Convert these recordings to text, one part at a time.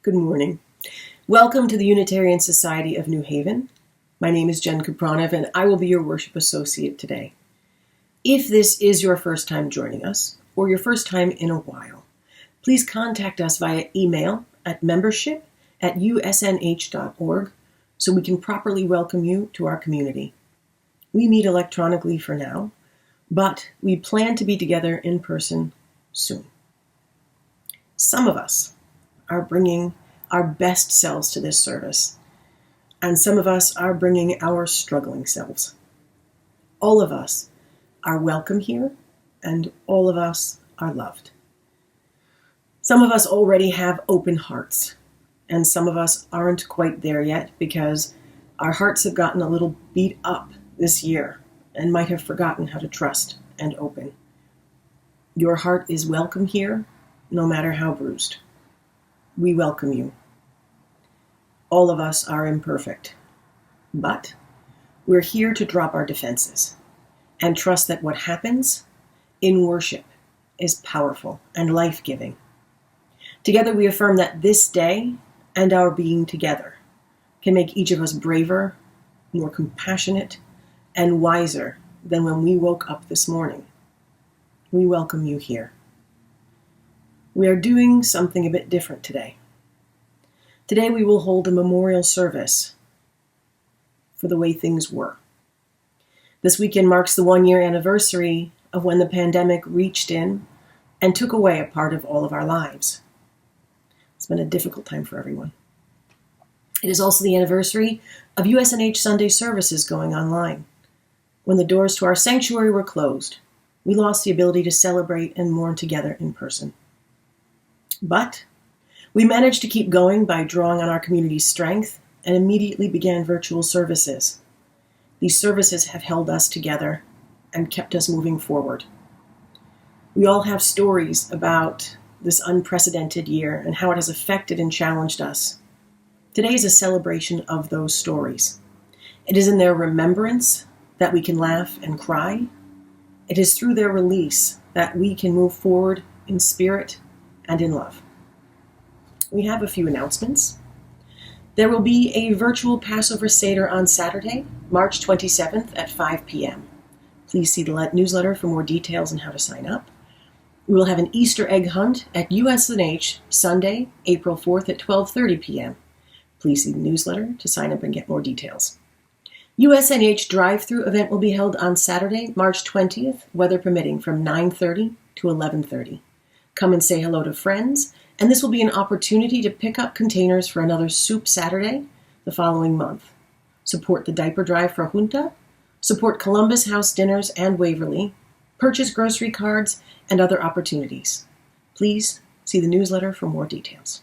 Good morning. Welcome to the Unitarian Society of New Haven. My name is Jen Kupranev, and I will be your worship associate today. If this is your first time joining us, or your first time in a while, please contact us via email at membership@usnh.org so we can properly welcome you to our community. We meet electronically for now, but we plan to be together in person soon. Some of us are bringing our best selves to this service, and some of us are bringing our struggling selves. All of us are welcome here, and all of us are loved. Some of us already have open hearts, and some of us aren't quite there yet because our hearts have gotten a little beat up this year and might have forgotten how to trust and open. Your heart is welcome here, no matter how bruised. We welcome you. All of us are imperfect, but we're here to drop our defenses and trust that what happens in worship is powerful and life-giving. Together we affirm that this day and our being together can make each of us braver, more compassionate, and wiser than when we woke up this morning. We welcome you here. We are doing something a bit different today. Today we will hold a memorial service for the way things were. This weekend marks the 1-year anniversary of when the pandemic reached in and took away a part of all of our lives. It's been a difficult time for everyone. It is also the anniversary of USNH Sunday services going online. When the doors to our sanctuary were closed, we lost the ability to celebrate and mourn together in person. But we managed to keep going by drawing on our community's strength and immediately began virtual services. These services have held us together and kept us moving forward. We all have stories about this unprecedented year and how it has affected and challenged us. Today is a celebration of those stories. It is in their remembrance that we can laugh and cry. It is through their release that we can move forward in spirit and in love. We have a few announcements. There will be a virtual Passover Seder on Saturday, March 27th at 5 p.m. Please see the newsletter for more details on how to sign up. We will have an Easter egg hunt at USNH Sunday, April 4th at 12:30 p.m. Please see the newsletter to sign up and get more details. USNH drive-through event will be held on Saturday, March 20th, weather permitting, from 9:30 to 11:30. Come and say hello to friends, and this will be an opportunity to pick up containers for another Soup Saturday the following month. Support the diaper drive for Junta, support Columbus House dinners and Waverly, purchase grocery cards, and other opportunities. Please see the newsletter for more details.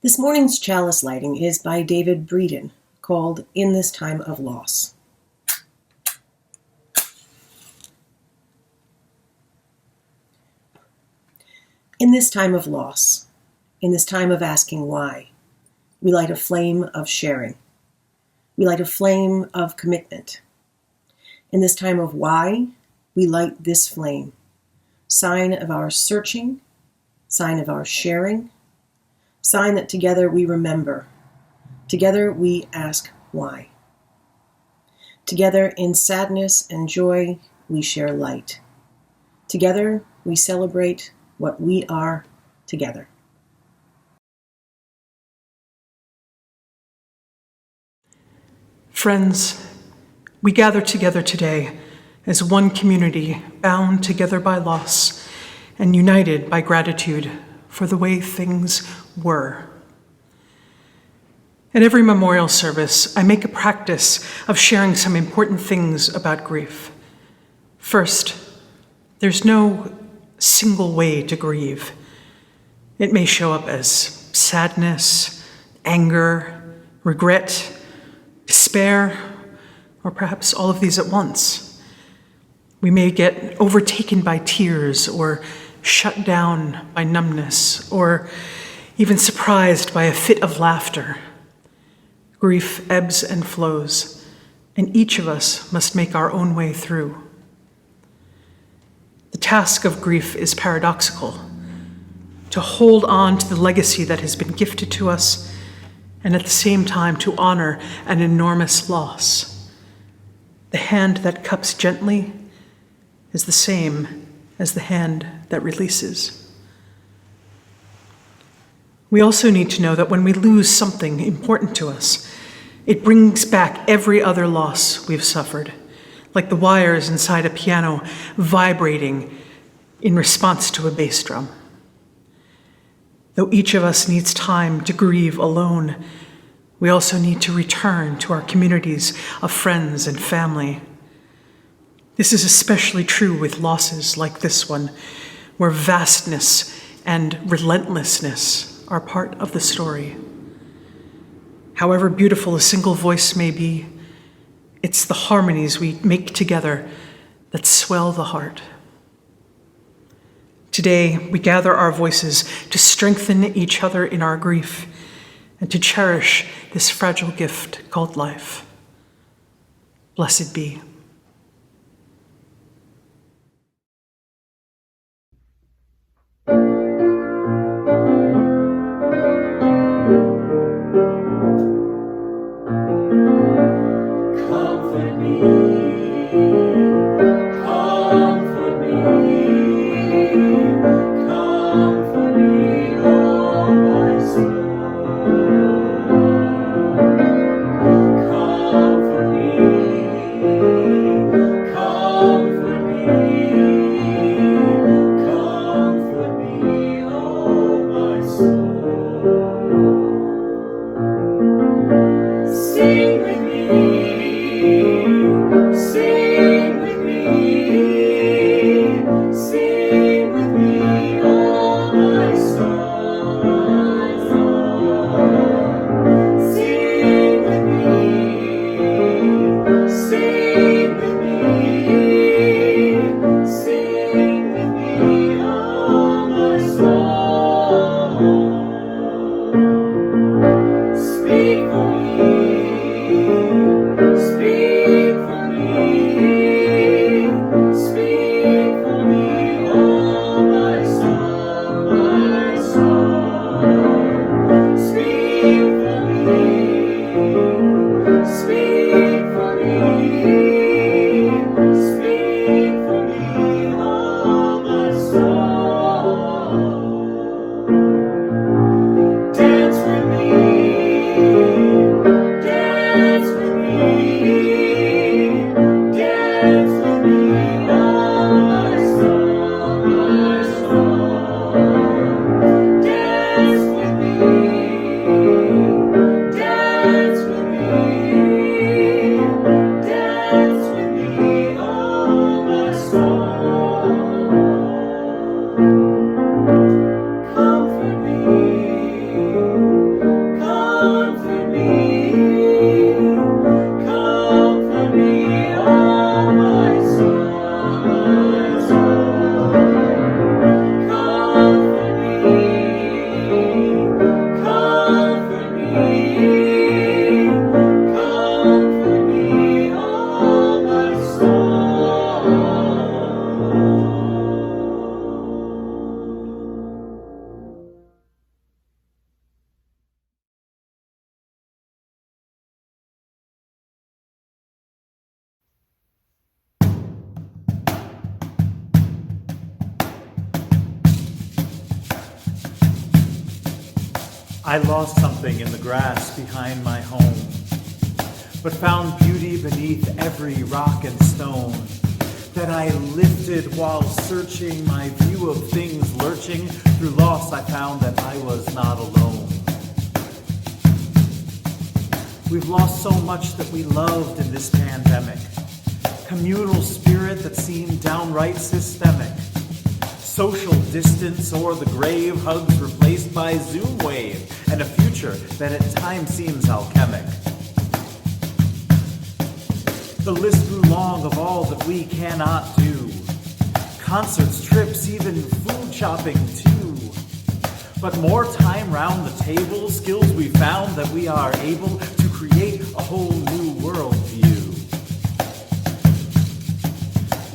This morning's chalice lighting is by David Breeden, called In This Time of Loss. In this time of loss, in this time of asking why, we light a flame of sharing. We light a flame of commitment. In this time of why, we light this flame, sign of our searching, sign of our sharing, sign that together we remember. Together we ask why. Together in sadness and joy we share light. Together we celebrate what we are together. Friends, we gather together today as one community bound together by loss and united by gratitude for the way things were. At every memorial service, I make a practice of sharing some important things about grief. First, there's no single way to grieve. It may show up as sadness, anger, regret, despair, or perhaps all of these at once. We may get overtaken by tears or shut down by numbness or even surprised by a fit of laughter. Grief ebbs and flows, and each of us must make our own way through. The task of grief is paradoxical: to hold on to the legacy that has been gifted to us, and at the same time to honor an enormous loss. The hand that cups gently is the same as the hand that releases. We also need to know that when we lose something important to us, it brings back every other loss we've suffered, like the wires inside a piano vibrating in response to a bass drum. Though each of us needs time to grieve alone, we also need to return to our communities of friends and family. This is especially true with losses like this one, where vastness and relentlessness are part of the story. However beautiful a single voice may be, it's the harmonies we make together that swell the heart. Today, we gather our voices to strengthen each other in our grief and to cherish this fragile gift called life. Blessed be. I lost something in the grass behind my home, but found beauty beneath every rock and stone that I lifted while searching, my view of things lurching. Through loss I found that I was not alone. We've lost so much that we loved in this pandemic. Communal spirit that seemed downright systemic. Social distance or the grave, hugs replaced by Zoom wave, and a future that at times seems alchemic. The list grew long of all that we cannot do. Concerts, trips, even food shopping too. But more time round the table, skills we found that we are able to create a whole new world view.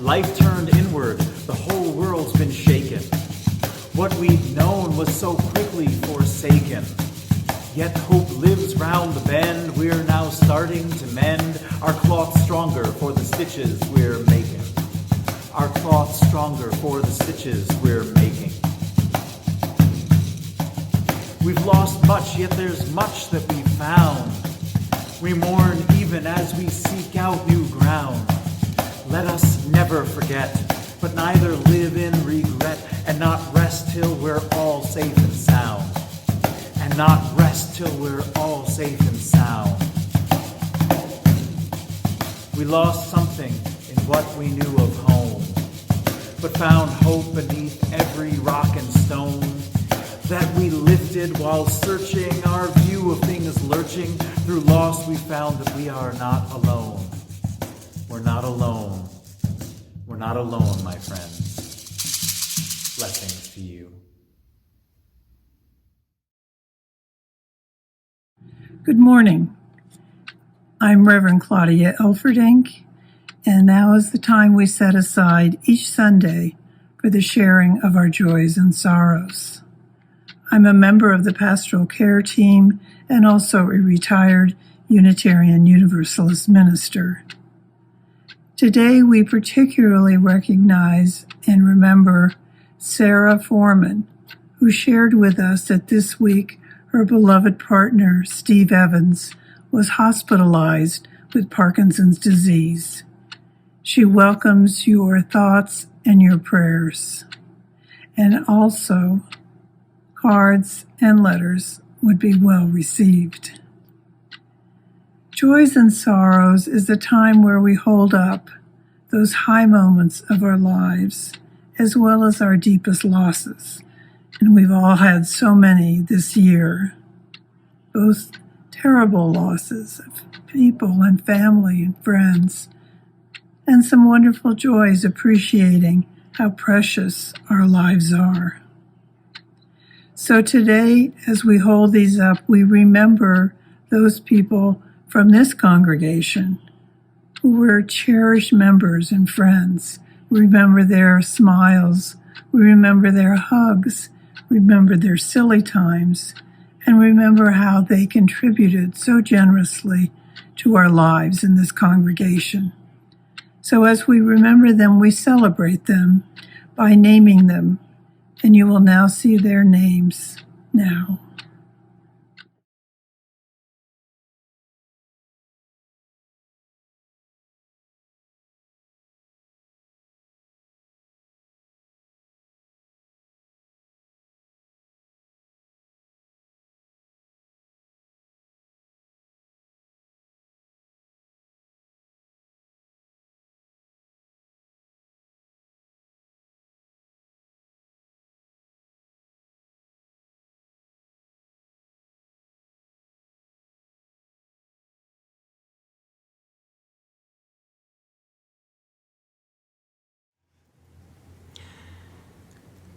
Life turned inward, the whole world's been shaken. What we'd known was so quickly forsaken. Yet hope lives round the bend, we're now starting to mend our cloth stronger for the stitches we're making. Our cloth stronger for the stitches we're making. We've lost much, yet there's much that we found. We mourn even as we seek out new ground. Let us never forget, but neither live in regret, and not rest till we're all safe and sound. And not rest till we're all safe and sound. We lost something in what we knew of home, but found hope beneath every rock and stone that we lifted while searching, our view of things lurching. Through loss we found that we are not alone. We're not alone. We're not alone, my friends. Blessings to you. Good morning. I'm Reverend Claudia Elferdink, and now is the time we set aside each Sunday for the sharing of our joys and sorrows. I'm a member of the pastoral care team and also a retired Unitarian Universalist minister. Today we particularly recognize and remember Sarah Foreman, who shared with us that this week her beloved partner, Steve Evans, was hospitalized with Parkinson's disease. She welcomes your thoughts and your prayers. And also, cards and letters would be well received. Joys and sorrows is the time where we hold up those high moments of our lives, as well as our deepest losses. And we've all had so many this year, both terrible losses of people and family and friends, and some wonderful joys, appreciating how precious our lives are. So today, as we hold these up, we remember those people from this congregation who were cherished members and friends. We remember their smiles, we remember their hugs, remember their silly times, and remember how they contributed so generously to our lives in this congregation. So as we remember them, we celebrate them by naming them, and you will now see their names now.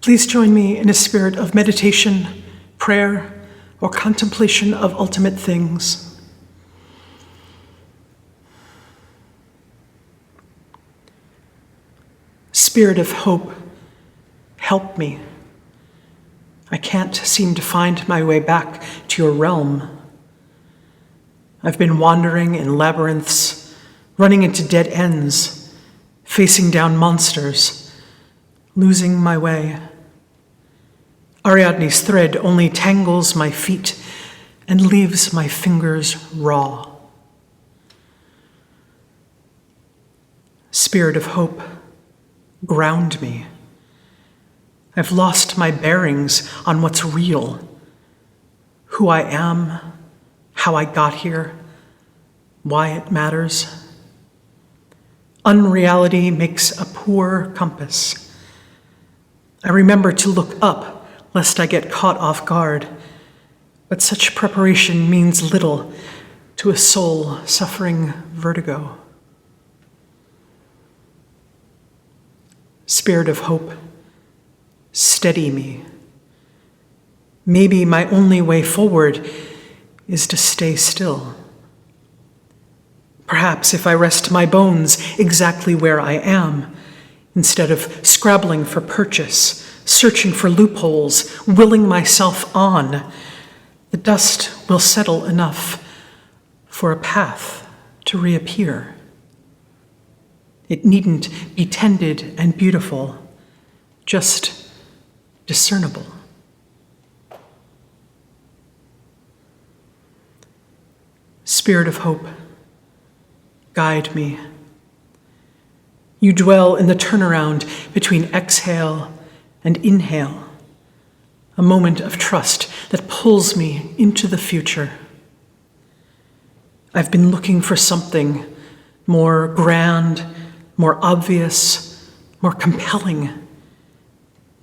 Please join me in a spirit of meditation, prayer, or contemplation of ultimate things. Spirit of hope, help me. I can't seem to find my way back to your realm. I've been wandering in labyrinths, running into dead ends, facing down monsters, losing my way. Ariadne's thread only tangles my feet and leaves my fingers raw. Spirit of hope, ground me. I've lost my bearings on what's real, who I am, how I got here, why it matters. Unreality makes a poor compass. I remember to look up lest I get caught off guard, but such preparation means little to a soul suffering vertigo. Spirit of hope, steady me. Maybe my only way forward is to stay still. Perhaps if I rest my bones exactly where I am, instead of scrabbling for purchase, searching for loopholes, willing myself on, the dust will settle enough for a path to reappear. It needn't be tended and beautiful, just discernible. Spirit of hope, guide me. You dwell in the turnaround between exhale and inhale, a moment of trust that pulls me into the future. I've been looking for something more grand, more obvious, more compelling,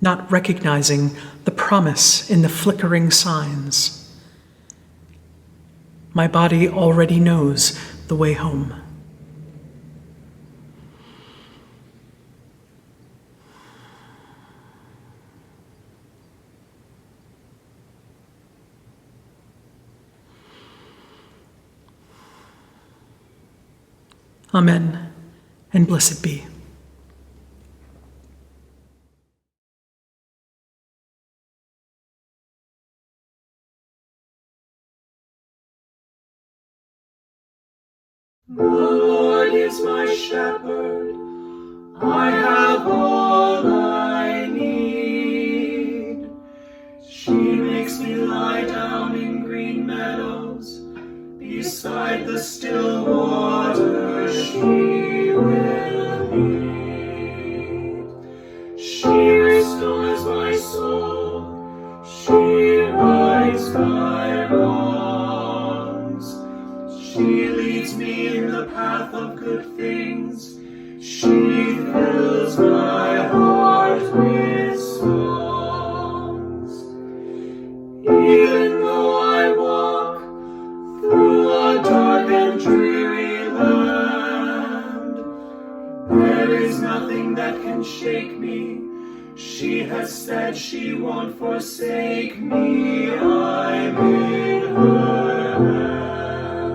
not recognizing the promise in the flickering signs. My body already knows the way home. Amen, and blessed be. The Lord is my shepherd, I have all I need. She makes me lie down in green meadows, beside the still water she will lead. She restores my soul, she rights my wrongs. She leads me in the path of good things, she fills my heart with songs. Even though I walk through a dark and dreary land, there is nothing that can shake me. She has said she won't forsake me. I'm in her hand.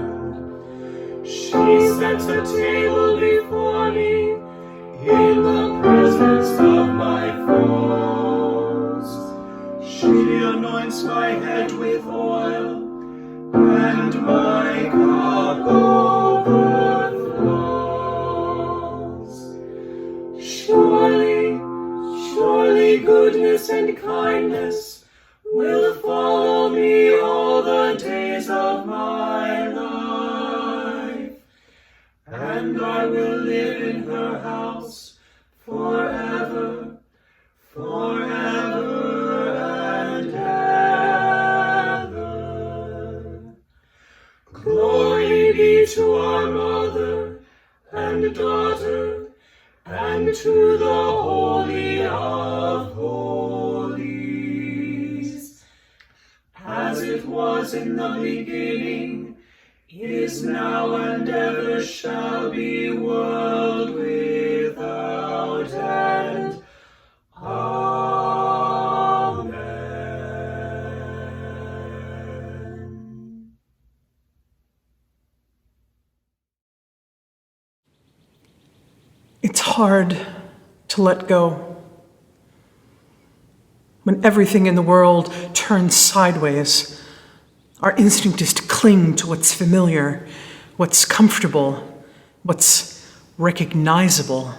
She sets a table before me in the presence of my foes. She anoints my head with oil, and my cup overflows. Surely, surely goodness and kindness will follow me all the days of my life, and I will live in her house forever, forever and ever. Glory be to our Mother and Daughter, and to the Holy of Holies, as it was in the beginning, is now, and ever shall be, world without end. Amen. It's hard to let go. When everything in the world turns sideways, our instinct is to cling to what's familiar, what's comfortable, what's recognizable.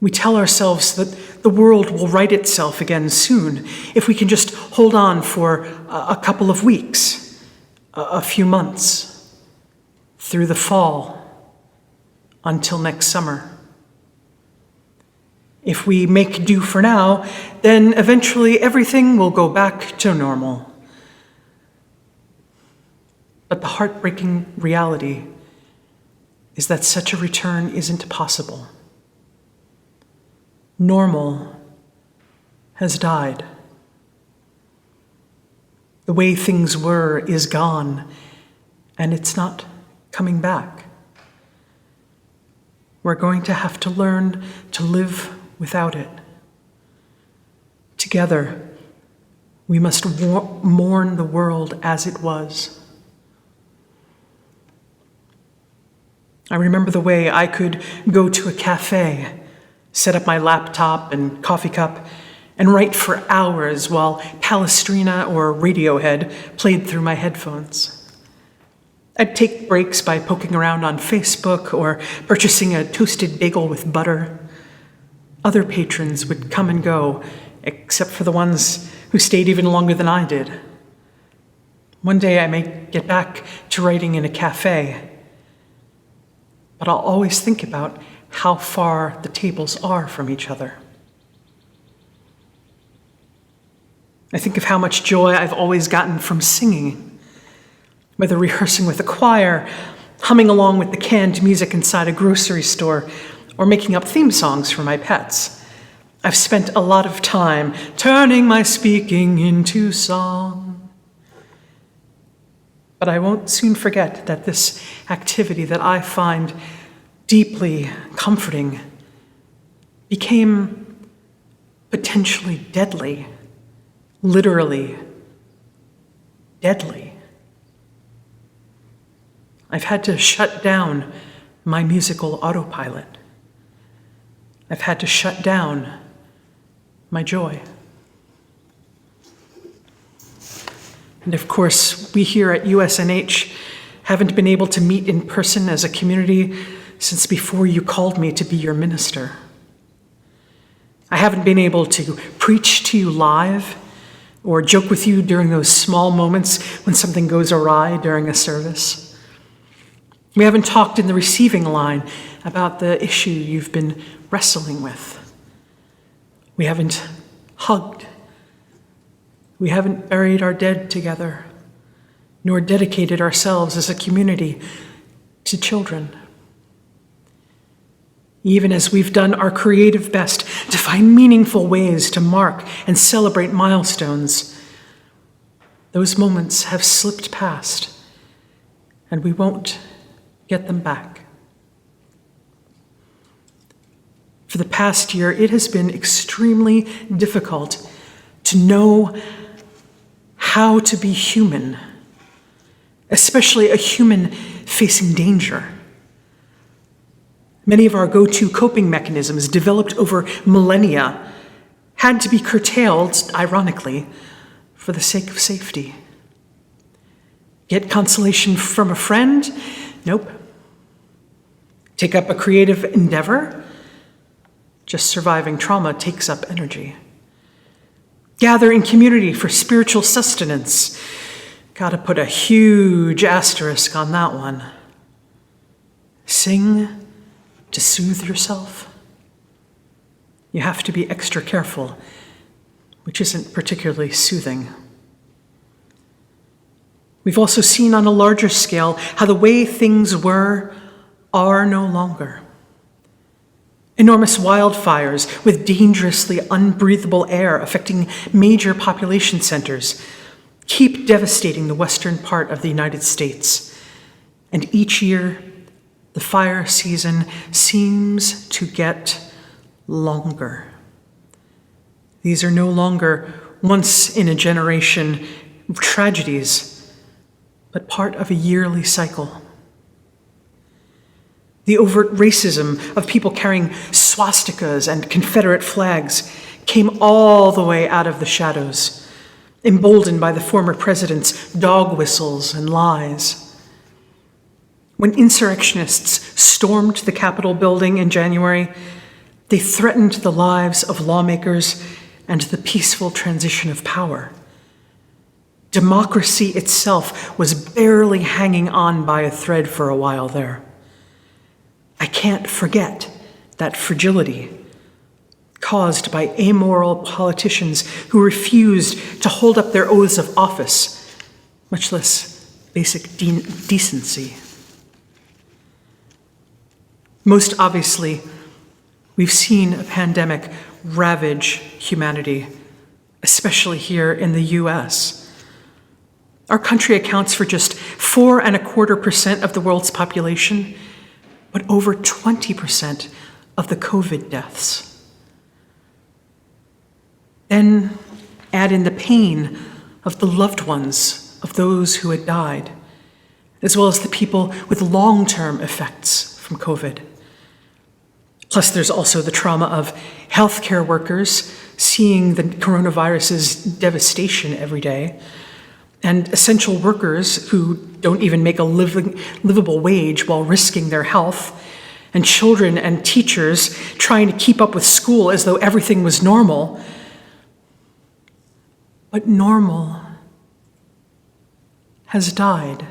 We tell ourselves that the world will right itself again soon if we can just hold on for a couple of weeks, a few months, through the fall, until next summer. If we make do for now, then eventually everything will go back to normal. But the heartbreaking reality is that such a return isn't possible. Normal has died. The way things were is gone, and it's not coming back. We're going to have to learn to live without it. Together, we must mourn the world as it was. I remember the way I could go to a cafe, set up my laptop and coffee cup, and write for hours while Palestrina or Radiohead played through my headphones. I'd take breaks by poking around on Facebook or purchasing a toasted bagel with butter. Other patrons would come and go, except for the ones who stayed even longer than I did. One day I may get back to writing in a cafe, but I'll always think about how far the tables are from each other. I think of how much joy I've always gotten from singing, whether rehearsing with a choir, humming along with the canned music inside a grocery store, or making up theme songs for my pets. I've spent a lot of time turning my speaking into song. But I won't soon forget that this activity that I find deeply comforting became potentially deadly, literally deadly. I've had to shut down my musical autopilot. I've had to shut down my joy. And of course, we here at USNH haven't been able to meet in person as a community since before you called me to be your minister. I haven't been able to preach to you live or joke with you during those small moments when something goes awry during a service. We haven't talked in the receiving line about the issue you've been wrestling with. We haven't hugged. We haven't buried our dead together, nor dedicated ourselves as a community to children. Even as we've done our creative best to find meaningful ways to mark and celebrate milestones, those moments have slipped past, and we won't get them back. For the past year, it has been extremely difficult to know how to be human, especially a human facing danger. Many of our go-to coping mechanisms developed over millennia had to be curtailed, ironically, for the sake of safety. Get consolation from a friend? Nope. Take up a creative endeavor? Just surviving trauma takes up energy. Gather in community for spiritual sustenance. Gotta put a huge asterisk on that one. Sing to soothe yourself. You have to be extra careful, which isn't particularly soothing. We've also seen on a larger scale how the way things were are no longer. Enormous wildfires with dangerously unbreathable air affecting major population centers keep devastating the western part of the United States. And each year, the fire season seems to get longer. These are no longer once-in-a-generation tragedies, but part of a yearly cycle. The overt racism of people carrying swastikas and Confederate flags came all the way out of the shadows, emboldened by the former president's dog whistles and lies. When insurrectionists stormed the Capitol building in January, They threatened the lives of lawmakers and the peaceful transition of power. Democracy itself was barely hanging on by a thread for a while there. I can't forget that fragility caused by amoral politicians who refused to hold up their oaths of office, much less basic decency. Most obviously, we've seen a pandemic ravage humanity, especially here in the US. Our country accounts for just 4.25% of the world's population, but over 20% of the COVID deaths. Then add in the pain of the loved ones of those who had died, as well as the people with long-term effects from COVID. Plus, there's also the trauma of healthcare workers seeing the coronavirus's devastation every day, and essential workers who don't even make a livable wage while risking their health, and children and teachers trying to keep up with school as though everything was normal. But normal has died.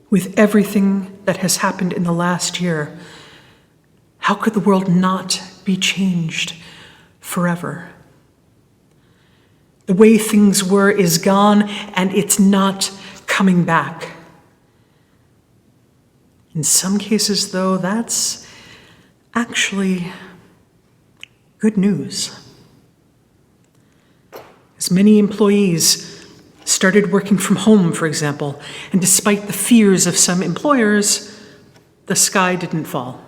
With everything that has happened in the last year, how could the world not be changed forever? The way things were is gone, and it's not coming back. In some cases, though, that's actually good news. As many employees started working from home, for example, and despite the fears of some employers, the sky didn't fall.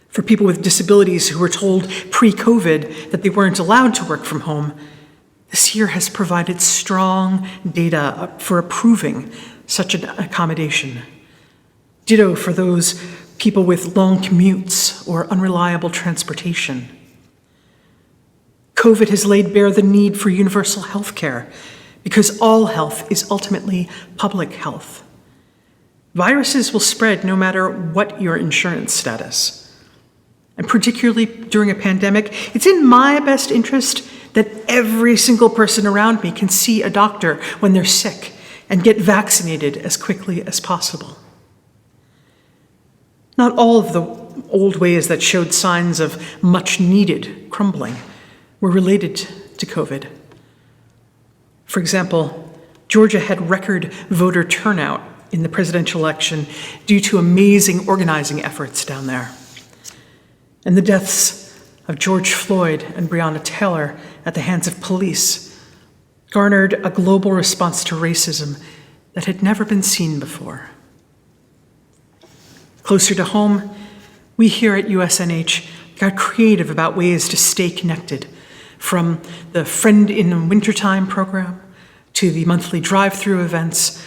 For people with disabilities who were told pre-COVID that they weren't allowed to work from home, this year has provided strong data for approving such an accommodation. Ditto for those people with long commutes or unreliable transportation. COVID has laid bare the need for universal health care because all health is ultimately public health. Viruses will spread no matter what your insurance status. And particularly during a pandemic, it's in my best interest that every single person around me can see a doctor when they're sick and get vaccinated as quickly as possible. Not all of the old ways that showed signs of much needed crumbling were related to COVID. For example, Georgia had record voter turnout in the presidential election due to amazing organizing efforts down there. And the deaths of George Floyd and Breonna Taylor at the hands of police garnered a global response to racism that had never been seen before. Closer to home, we here at USNH got creative about ways to stay connected, from the Friend in Wintertime program, to the monthly drive-through events,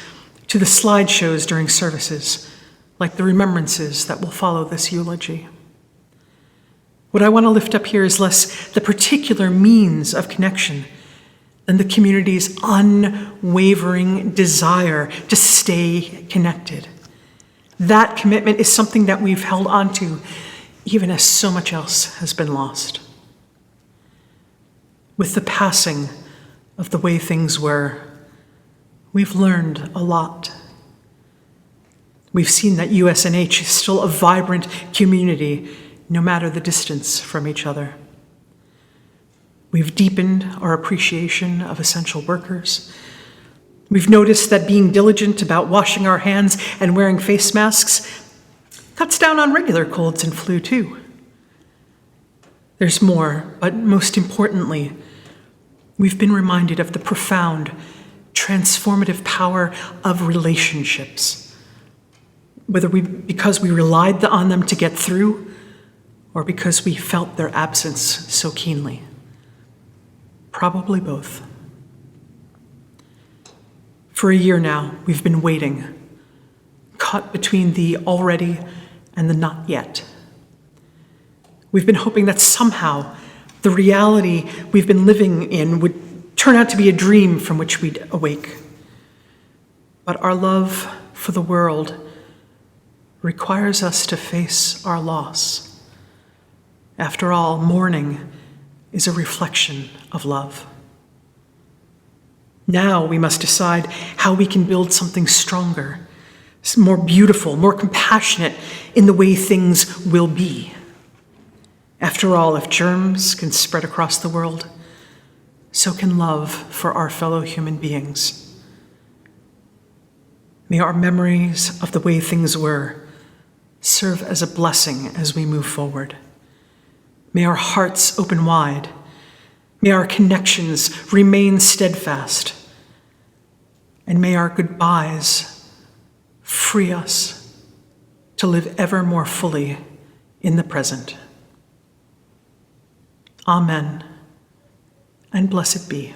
to the slideshows during services, like the remembrances that will follow this eulogy. What I want to lift up here is less the particular means of connection than the community's unwavering desire to stay connected. That commitment is something that we've held on to, even as so much else has been lost. With the passing of the way things were, we've learned a lot. We've seen that USNH is still a vibrant community, no matter the distance from each other. We've deepened our appreciation of essential workers. We've noticed that being diligent about washing our hands and wearing face masks cuts down on regular colds and flu too. There's more, but most importantly, we've been reminded of the profound, transformative power of relationships, whether because we relied on them to get through or because we felt their absence so keenly. Probably both. For a year now, we've been waiting, caught between the already and the not yet. We've been hoping that somehow the reality we've been living in would turn out to be a dream from which we'd awake. But our love for the world requires us to face our loss. After all, mourning is a reflection of love. Now we must decide how we can build something stronger, more beautiful, more compassionate in the way things will be. After all, if germs can spread across the world, so can love for our fellow human beings. May our memories of the way things were serve as a blessing as we move forward. May our hearts open wide. May our connections remain steadfast. And may our goodbyes free us to live ever more fully in the present. Amen, and blessed be.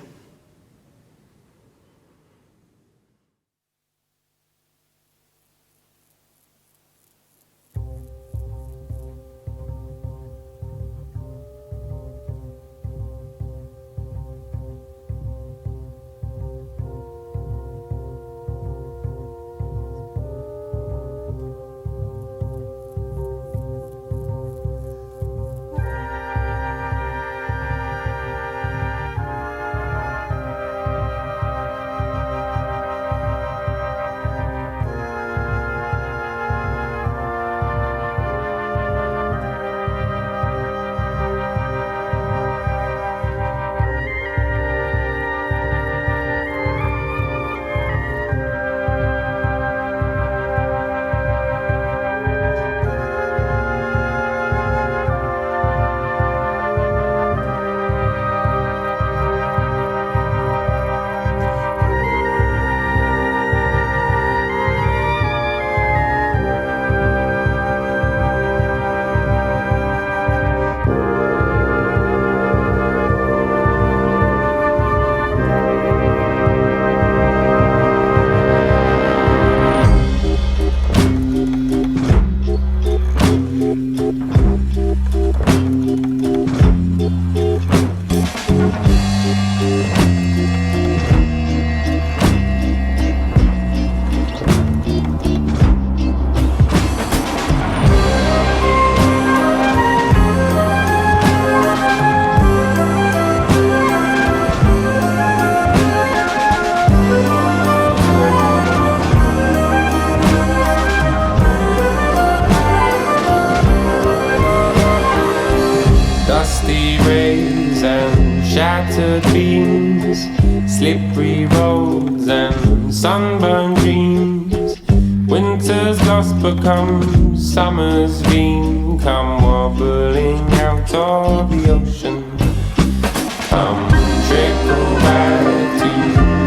shattered beams, slippery roads and sunburned dreams. Winter's lost become summer's dream. Come wobbling out of the ocean. Come trickle back to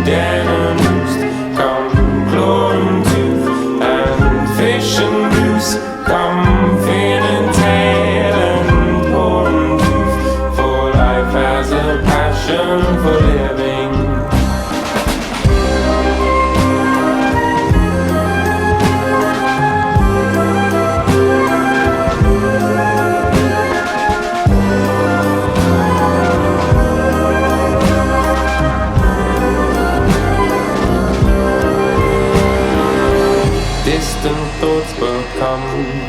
den and roost. Come claw and tooth and fish and goose. Come fin and tail and paw and tooth. For life has a passion for living. Distant thoughts become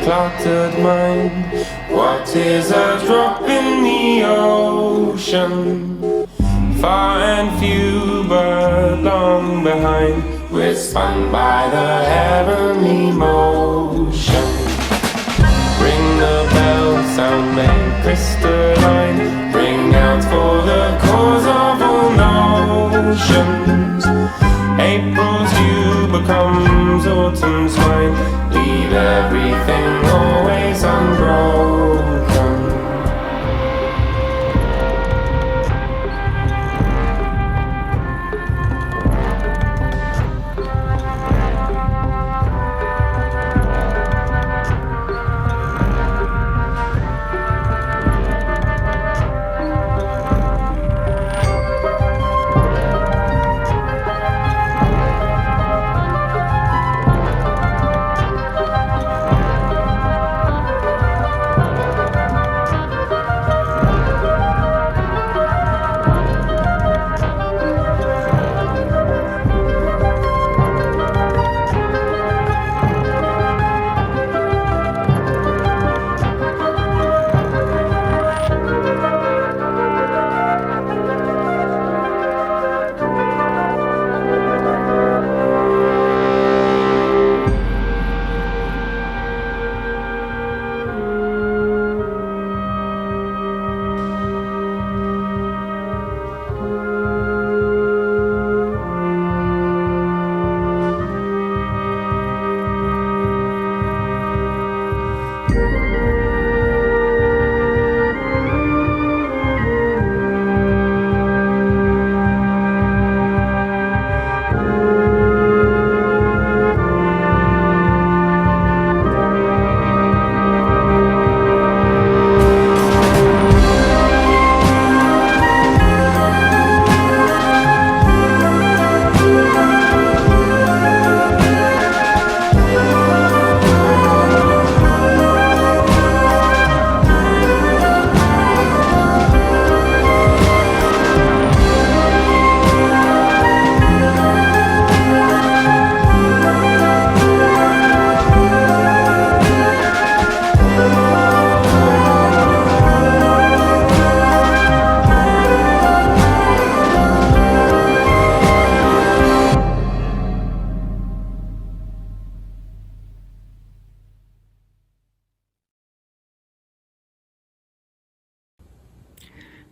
cluttered mind. What is a drop in the ocean? Far and few but long behind. We're spun by the heavenly motion. Ring the bell, sound made crystalline. Ring out for the cause of all notions. April's dew becomes autumn's wine. Leave everything always unbroken.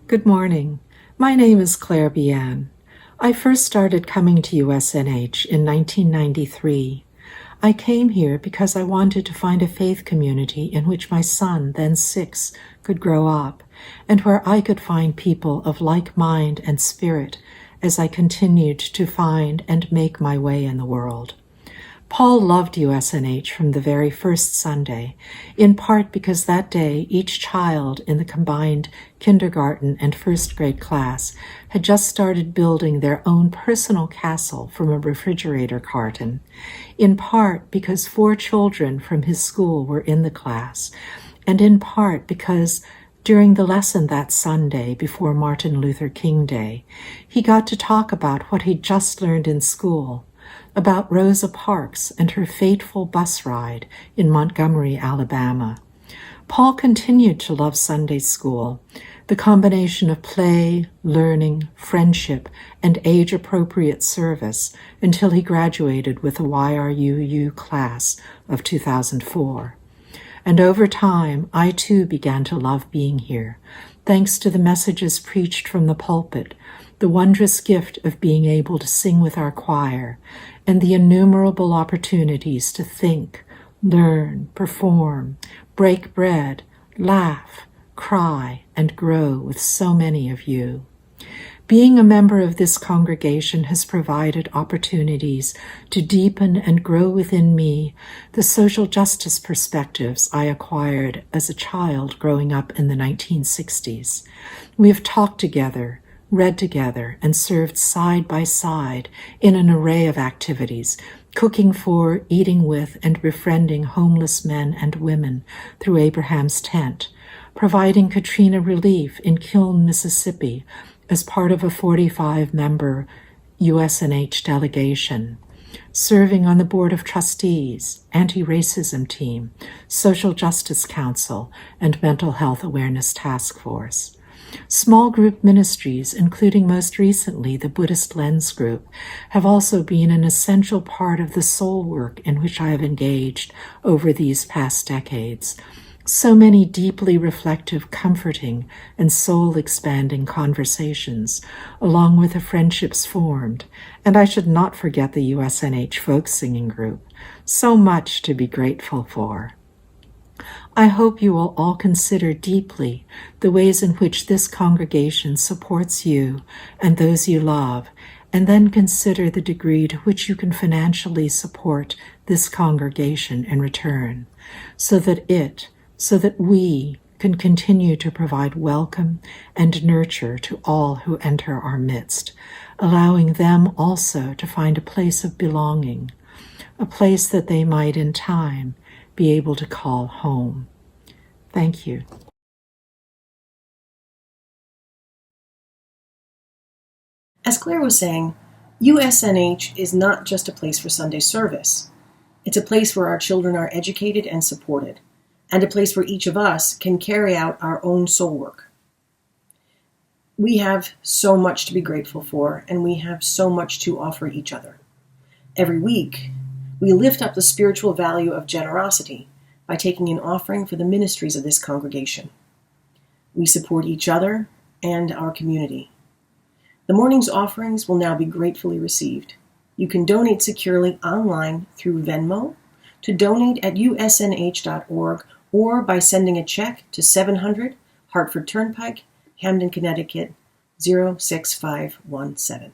Good morning. My name is Claire Bian. I first started coming to USNH in 1993. I came here because I wanted to find a faith community in which my son, then 6, could grow up, and where I could find people of like mind and spirit as I continued to find and make my way in the world. Paul loved USNH from the very first Sunday, in part because that day each child in the combined kindergarten and first grade class had just started building their own personal castle from a refrigerator carton, in part because 4 children from his school were in the class, and in part because during the lesson that Sunday before Martin Luther King Day, he got to talk about what he'd just learned in school, about Rosa Parks and her fateful bus ride in Montgomery, Alabama. Paul continued to love Sunday school, the combination of play, learning, friendship, and age-appropriate service until he graduated with the YRUU class of 2004. And over time, I too began to love being here, thanks to the messages preached from the pulpit, the wondrous gift of being able to sing with our choir, and the innumerable opportunities to think, learn, perform, break bread, laugh, cry, and grow with so many of you. Being a member of this congregation has provided opportunities to deepen and grow within me the social justice perspectives I acquired as a child growing up in the 1960s. We have talked together, read together, and served side by side in an array of activities, cooking for, eating with, and befriending homeless men and women through Abraham's Tent, providing Katrina relief in Kiln, Mississippi, as part of a 45-member USNH delegation, serving on the Board of Trustees, Anti-Racism Team, Social Justice Council, and Mental Health Awareness Task Force. Small group ministries, including most recently the Buddhist Lens Group, have also been an essential part of the soul work in which I have engaged over these past decades. So many deeply reflective, comforting, and soul-expanding conversations, along with the friendships formed, and I should not forget the USNH folk singing group. So much to be grateful for. I hope you will all consider deeply the ways in which this congregation supports you and those you love, and then consider the degree to which you can financially support this congregation in return, so that we can continue to provide welcome and nurture to all who enter our midst, allowing them also to find a place of belonging, a place that they might in time be able to call home. Thank you. As Claire was saying, USNH is not just a place for Sunday service. It's a place where our children are educated and supported, and a place where each of us can carry out our own soul work. We have so much to be grateful for, and we have so much to offer each other. Every week, we lift up the spiritual value of generosity by taking an offering for the ministries of this congregation. We support each other and our community. The morning's offerings will now be gratefully received. You can donate securely online through Venmo, to donate at usnh.org, or by sending a check to 700 Hartford Turnpike, Hamden, Connecticut, 06517.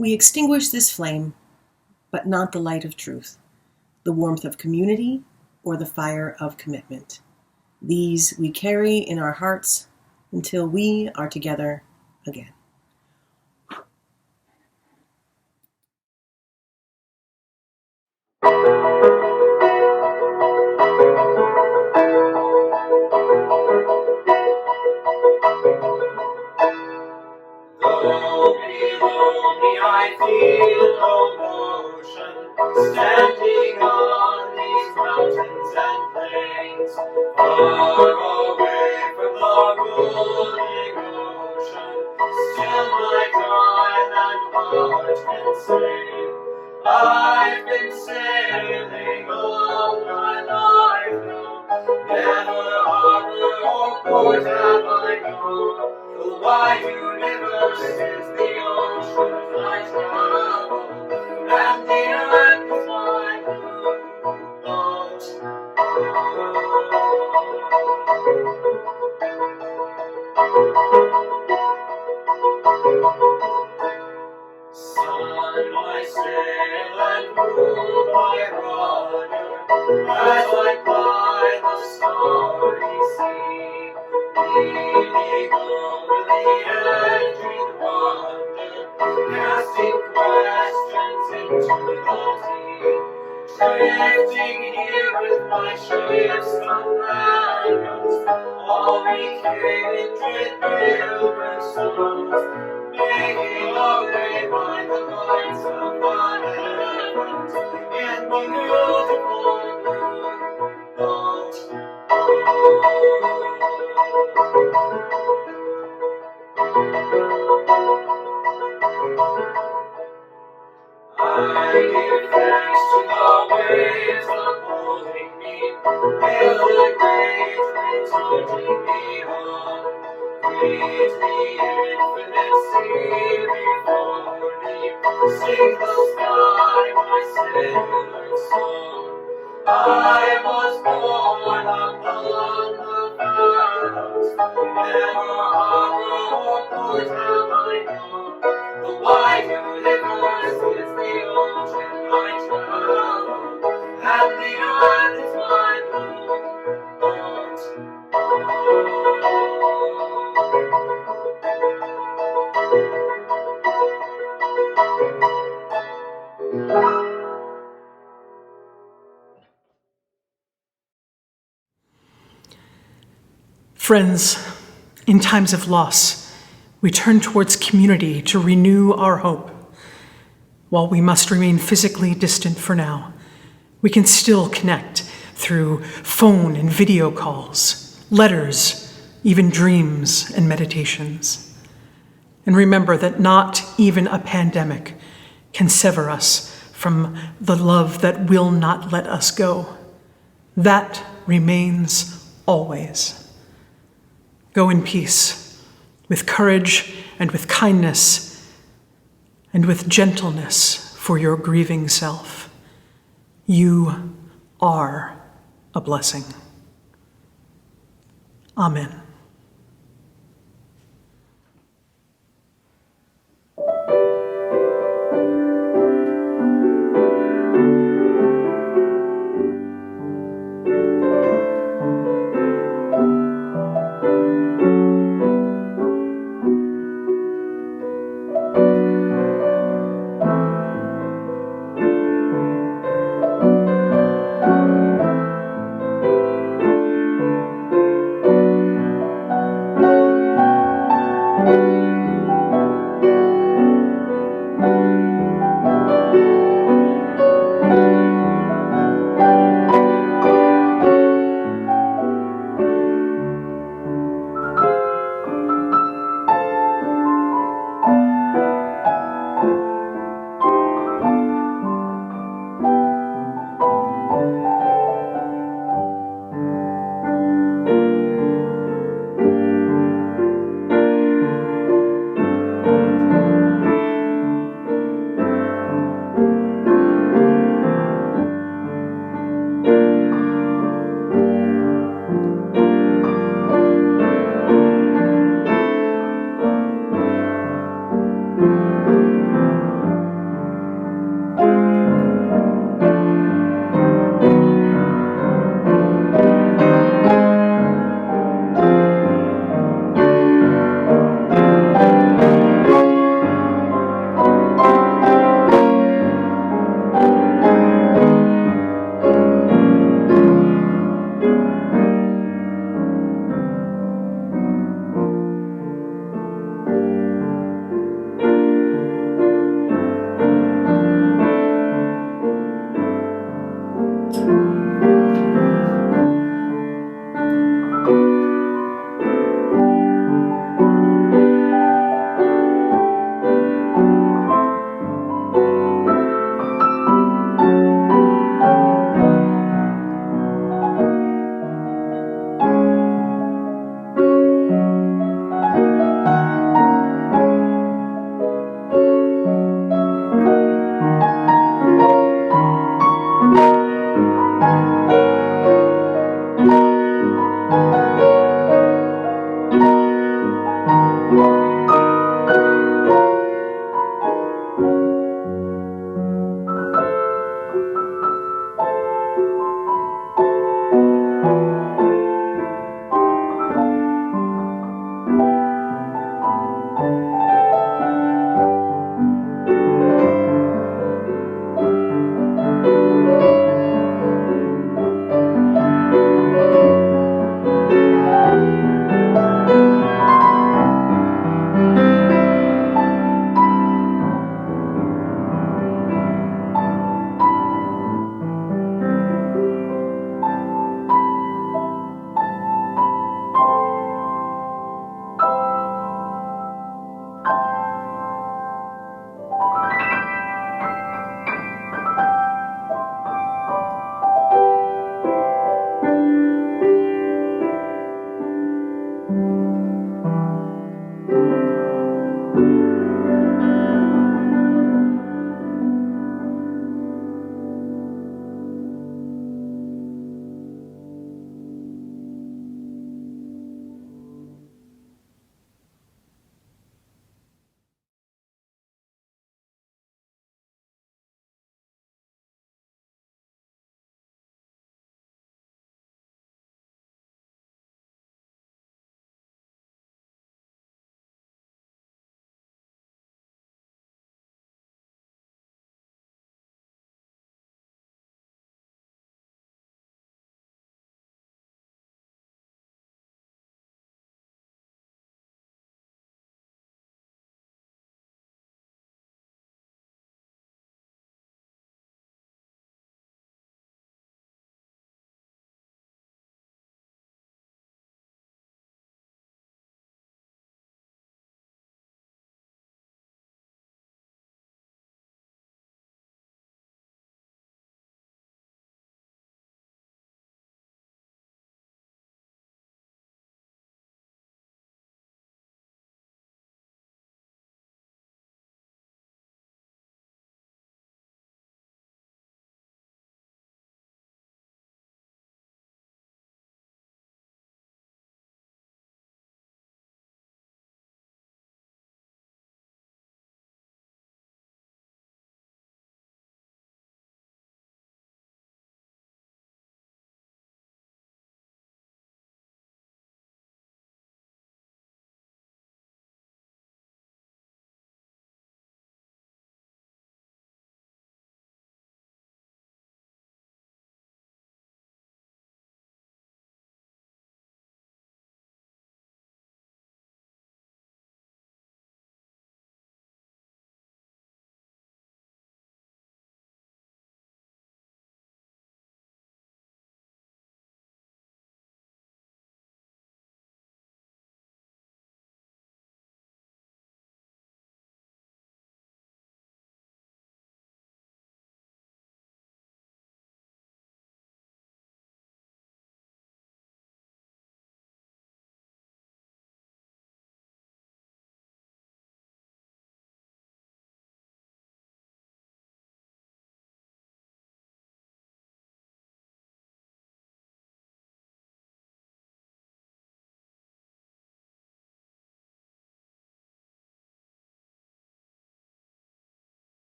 We extinguish this flame, but not the light of truth, the warmth of community, or the fire of commitment. These we carry in our hearts until we are together again. Though below me I feel no motion, standing on these mountains and plains, far away from the rolling ocean, still my dry land heart can say, I've been sailing all my life long, never harbor or port have I known. The wide universe is the ocean I travel, and the earth is my blue boat. Sun, my sail, and moon, my rudder, as I ply the starry sea, leaning over the edge in wonder, casting questions into the deep, drifting here with my ships companions, all we kindred pilgrim souls, making our way by the lights of the heavens in the beautiful blue boat. I give thanks to the waves upholding me, will the great winds urging me on. Greet the infinite sea before me, sing the sky my sailor's song. I was born upon the fathom, never harbor or port have I known. The wide universe is the ocean I travel, and the earth is my blue boat. Friends, in times of loss, we turn towards community to renew our hope. While we must remain physically distant for now, we can still connect through phone and video calls, letters, even dreams and meditations. And remember that not even a pandemic can sever us from the love that will not let us go. That remains always. Go in peace, with courage and with kindness, and with gentleness for your grieving self. You are a blessing. Amen.